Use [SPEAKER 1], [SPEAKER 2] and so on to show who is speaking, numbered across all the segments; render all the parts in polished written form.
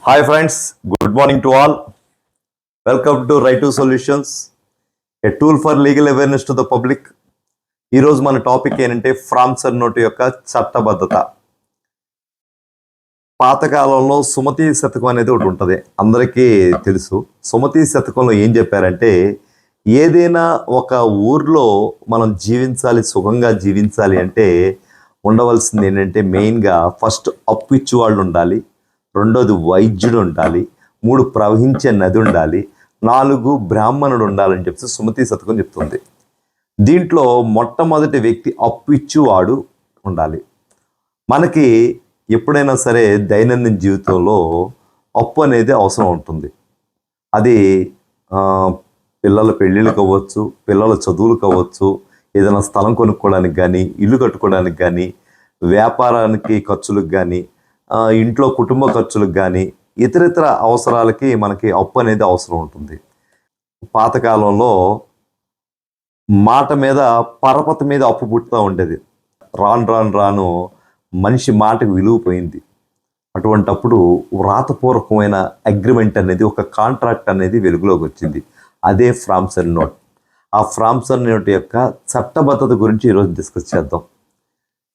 [SPEAKER 1] Hi friends, good morning to all. Welcome to Right to Solutions, a tool for legal awareness to the public. ఈ రోజు మన topic ఏంటంటే ఫ్రాన్సర్ note యొక్క చట్టబద్ధత. పాతకాలంలో సుమతి శతకం అనేది ఒకటి ఉంటుంది, అందరికీ తెలుసు. సుమతి శతకంలో ఏం చెప్పారంటే, ఏదైనా ఒక ఊర్లో మనం జీవించాలి, సుఖంగా జీవించాలి అంటే ఉండవలసింది ఏంటంటే మెయిన్గా ఫస్ట్ అప్పు ఇచ్చి వాళ్ళు ఉండాలి, రెండోది వైద్యుడు ఉండాలి, 3 ప్రవహించే నది ఉండాలి, 4 బ్రాహ్మణుడు ఉండాలని చెప్పి సుమతి శతకం చెప్తుంది. దీంట్లో మొట్టమొదటి వ్యక్తి అప్పు ఇచ్చేవాడు ఉండాలి. మనకి ఎప్పుడైనా సరే దైనందిన జీవితంలో అప్పు అనేది అవసరం ఉంటుంది. అది పిల్లల పెళ్ళిళ్ళు కావచ్చు, పిల్లల చదువులు కావచ్చు, ఏదైనా స్థలం కొనుక్కోవడానికి కానీ, ఇల్లు కట్టుకోవడానికి కానీ, వ్యాపారానికి ఖర్చులకు కానీ, ఇంట్లో కుటుంబ ఖర్చులకు కానీ, ఇతరితర అవసరాలకి మనకి అప్పు అనేది అవసరం ఉంటుంది. పాతకాలంలో మాట మీద పరపతి మీద అప్పు పుట్టుతూ ఉండేది. రాను మనిషి మాటకు విలువ పోయింది. అటువంటప్పుడు వ్రాతపూర్వకమైన అగ్రిమెంట్ అనేది, ఒక కాంట్రాక్ట్ అనేది వెలుగులోకి వచ్చింది. అదే ఫ్రాన్సర్ నోట్. ఆ ఫ్రాన్సర్ నోట్ యొక్క చట్టబద్ధత గురించి ఈరోజు డిస్కస్ చేద్దాం.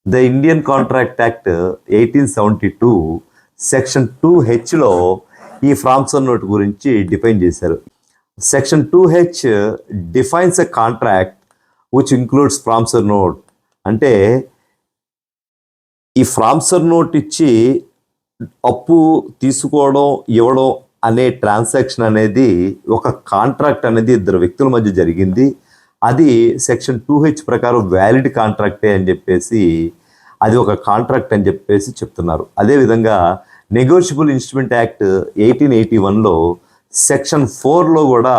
[SPEAKER 1] The Indian contract act 1872 section 2Hలో ఈ ఫ్రాన్సర్ నోట్ గురించి డిఫైన్ చేశారు. Section 2H defines a contract which includes promissory note. అంటే ఈ ఫ్రాన్సర్ నోట్ ఇచ్చి అప్పు తీసుకోవడం, ఇవ్వడం అనే ట్రాన్సాక్షన్ అనేది, ఒక కాంట్రాక్ట్ అనేది 2 వ్యక్తుల మధ్య జరిగింది. అది సెక్షన్ 2H ప్రకారం వ్యాలిడ్ కాంట్రాక్టే అని చెప్పేసి, అది ఒక కాంట్రాక్ట్ అని చెప్పేసి చెప్తున్నారు. అదేవిధంగా నెగోషియబుల్ ఇన్స్ట్రుమెంట్ యాక్ట్ 1881లో సెక్షన్ 4లో కూడా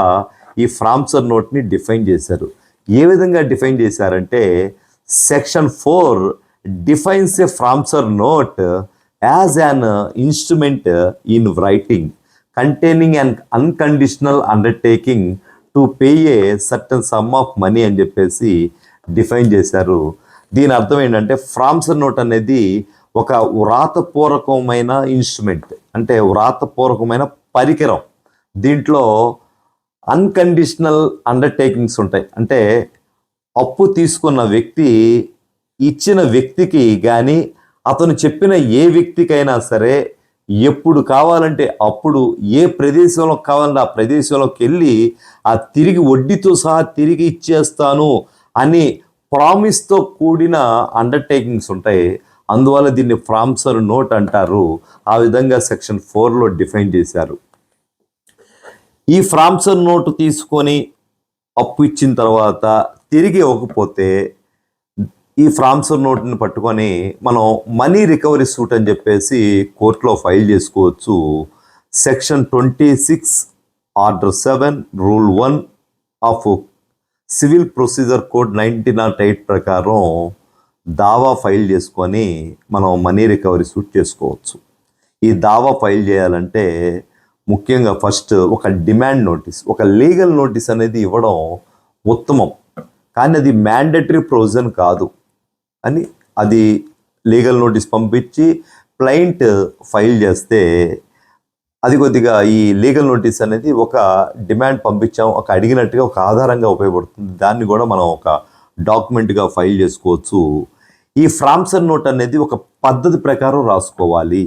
[SPEAKER 1] ఈ ఫ్రాన్సర్ నోట్ని డిఫైన్ చేశారు. ఏ విధంగా డిఫైన్ చేశారంటే, section 4 defines a promissory note as an instrument in writing containing an unconditional undertaking to pay a certain sum of money అని చెప్పేసి డిఫైన్ చేశారు. దీని అర్థం ఏంటంటే, ఫ్రాన్సర్ నోట్ అనేది ఒక వ్రాతపూర్వకమైన ఇన్స్ట్రుమెంట్, అంటే వ్రాతపూర్వకమైన పరికరం. దీంట్లో అన్కండిషనల్ అండర్టేకింగ్స్ ఉంటాయి. అంటే అప్పు తీసుకున్న వ్యక్తి ఇచ్చిన వ్యక్తికి కానీ, అతను చెప్పిన ఏ వ్యక్తికైనా సరే ఎప్పుడు కావాలంటే అప్పుడు, ఏ ప్రదేశంలో కావాలంటే ఆ ప్రదేశంలోకి వెళ్ళి ఆ తిరిగి వడ్డీతో సహా తిరిగి ఇచ్చేస్తాను అని ప్రామిస్తో కూడిన అండర్టేకింగ్స్ ఉంటాయి. అందువల్ల దీన్ని ఫ్రాన్సర్ నోట్ అంటారు. ఆ విధంగా సెక్షన్ 4లో డిఫైన్ చేశారు. ఈ ఫ్రాన్సర్ నోటు తీసుకొని అప్పు ఇచ్చిన తర్వాత తిరిగి ఇవ్వకపోతే ఈ ఫ్రాన్సర్ నోట్ని పట్టుకొని మనం మనీ రికవరీ సూట్ అని చెప్పేసి కోర్టులో ఫైల్ చేసుకోవచ్చు. Section 26 order 7 rule 1 of civil procedure code 1908 ప్రకారం దావా ఫైల్ చేసుకొని మనం మనీ రికవరీ సూట్ చేసుకోవచ్చు. ఈ దావా ఫైల్ చేయాలంటే ముఖ్యంగా ఫస్ట్ ఒక డిమాండ్ నోటీస్, ఒక లీగల్ నోటీస్ అనేది ఇవ్వడం ఉత్తమం. కానీ అది మ్యాండేటరీ ప్రొవిజన్ కాదు అని, అది లీగల్ నోటీస్ పంపించి క్లయింట్ ఫైల్ చేస్తే అది కొద్దిగా, ఈ లీగల్ నోటీస్ అనేది ఒక డిమాండ్ పంపించాం, ఒక అడిగినట్టుగా ఒక ఆధారంగా ఉపయోగపడుతుంది. దాన్ని కూడా మనం ఒక డాక్యుమెంట్గా ఫైల్ చేసుకోవచ్చు. ఈ ఫ్రాన్సర్ నోట్ అనేది ఒక పద్ధతి ప్రకారం రాసుకోవాలి.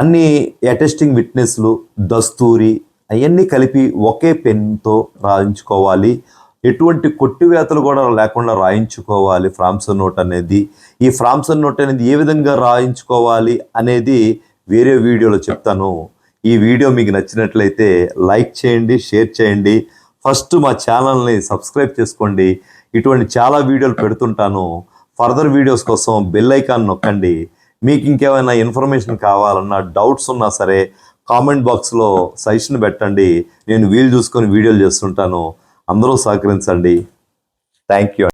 [SPEAKER 1] అన్ని అటెస్టింగ్ విట్నెస్లు, దస్తూరి అవన్నీ కలిపి ఒకే పెన్తో రాయించుకోవాలి. ఎటువంటి కొట్టివేతలు కూడా లేకుండా రాయించుకోవాలి ఫ్రాన్సర్ నోట్ అనేది. ఈ ఫ్రాన్సర్ నోట్ అనేది ఏ విధంగా రాయించుకోవాలి అనేది వేరే వీడియోలో చెప్తాను. ఈ వీడియో మీకు నచ్చినట్లయితే లైక్ చేయండి, షేర్ చేయండి. ఫస్ట్ మా ఛానల్ని సబ్స్క్రైబ్ చేసుకోండి. ఇటువంటి చాలా వీడియోలు పెడుతుంటాను. ఫర్దర్ వీడియోస్ కోసం బెల్ ఐకాన్ నొక్కండి. మీకు ఇంకేమైనా ఇన్ఫర్మేషన్ కావాలన్నా, డౌట్స్ ఉన్నా సరే కామెంట్ బాక్స్లో సజెషన్ పెట్టండి. నేను వీలు చూసుకొని వీడియోలు చేస్తుంటాను. అందరూ సహకరించండి. Thank you.